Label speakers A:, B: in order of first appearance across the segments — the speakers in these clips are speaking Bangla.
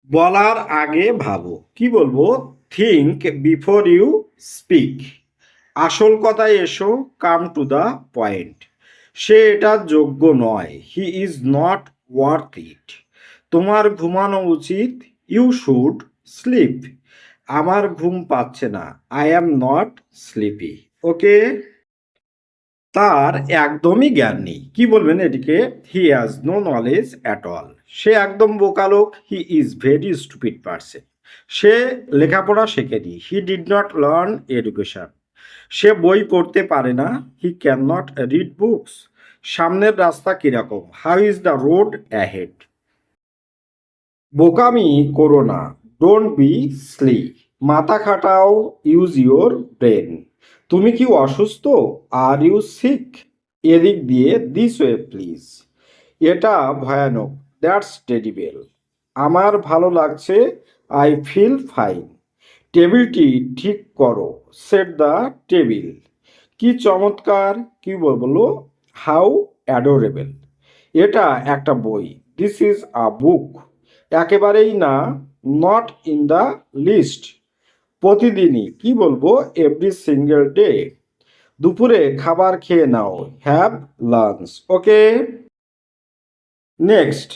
A: বলার আগে ভাবো। কি বলবো? Think before you speak. আসল কথায় এসো, কাম টু দ্য পয়েন্ট। সে এটার যোগ্য নয়, he is not worth it. তোমার ঘুমানো উচিত, ইউ শুড স্লিপ। আমার ঘুম পাচ্ছে না, I am not sleepy. Okay. তার একদমই জ্ঞান নেই। কি বলবেন এটিকে? He has no knowledge at all. সে একদম বোকা লোক, he is very stupid person. সে লেখাপড়া শেখেনি, he did not learn education. সে বই পড়তে পারে না, he can not read books. সামনের রাস্তা কিরকম? How is the road ahead. বোকামি করো না, ডোন্ট বি স্লি। মাথা খাটাও, ইউজ ইউর ব্রেন। তুমি কি অসুস্থ? Are you sick? এদিক দিয়ে, দিস ওয়ে প্লিজ। এটা ভয়ানক, দ্যাটস টেরিবেল। আমার ভালো লাগছে, আই ফিল ফাইন। টেবিলটি ঠিক করো, সেট দ্য টেবিল। কি চমৎকার! কি বলবো? How adorable. এটা একটা বই, দিস ইজ আ বুক। একেবারেই না, নট ইন দ্য লিস্ট। প্রতিদিনই, কি বলবো? Every single day. দুপুরে খাবার খেয়ে নাও, হ্যাভ লাঞ্চ। ওকে। নেক্সট,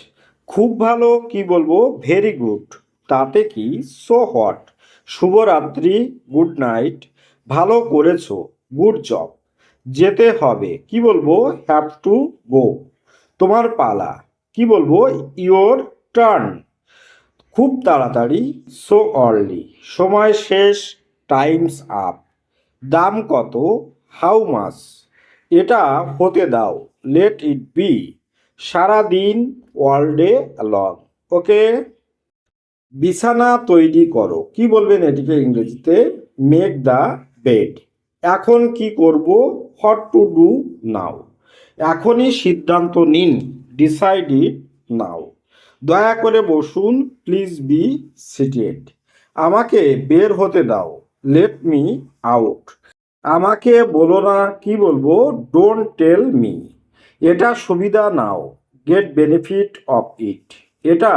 A: খুব ভালো। কি বলবো? Very good. তাতে কি? So what. শুভরাত্রি, গুড নাইট। ভালো করেছো, গুড জব। যেতে হবে, কি বলবো? Have to go. তোমার পালা, কি বলবো? Your turn. খুব তাড়াতাড়ি, সো আর্লি। সময় শেষ, টাইমস আপ। দাম কত? How much. এটা হতে দাও, লেট ইট বি। সারাদিন, অল ডে লং। ওকে। বিছানা তৈরি করো। কি বলবেন এটিকে ইংরেজিতে? Make the bed. এখন কি করব? What to do now. এখনই সিদ্ধান্ত নিন, ডিসাইড ইট নাও। দয়া করে বসুন, প্লিজ বি সিটেড। আমাকে বের হতে দাও, লেট মি আউট। আমাকে বলো না, কি বলবো? Don't tell me. এটা সুবিধা নাও, গেট বেনিফিট অফ ইট। এটা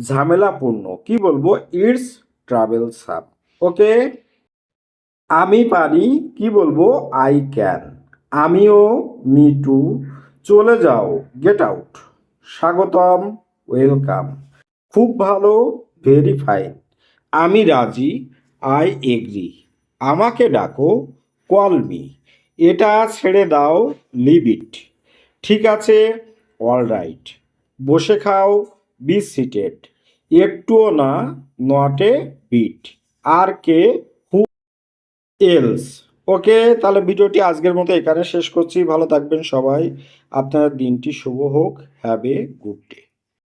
A: ঝামেলাপূর্ণ, কি বলবো? It's troublesome. ওকে। আমি পারি, কি বলবো? I can. আমিও, মি টু। চলে যাও, গেট আউট। স্বাগতম, ওয়েলকাম। খুব ভালো, ভেরি ফাইন। আমি রাজি, আই এগ্রি। আমাকে ডাকো, কল মি। এটা ছেড়ে দাও, লিভ ইট। ঠিক আছে, অল রাইট। বসে খাও, বি সিটেড। একটুও না, নট এ বিট। আর কে? Who else. ওকে, তাহলে ভিডিওটি আজকের মতো এখানে শেষ করছি। ভালো থাকবেন সবাই। আপনার দিনটি শুভ হোক। Have a good day.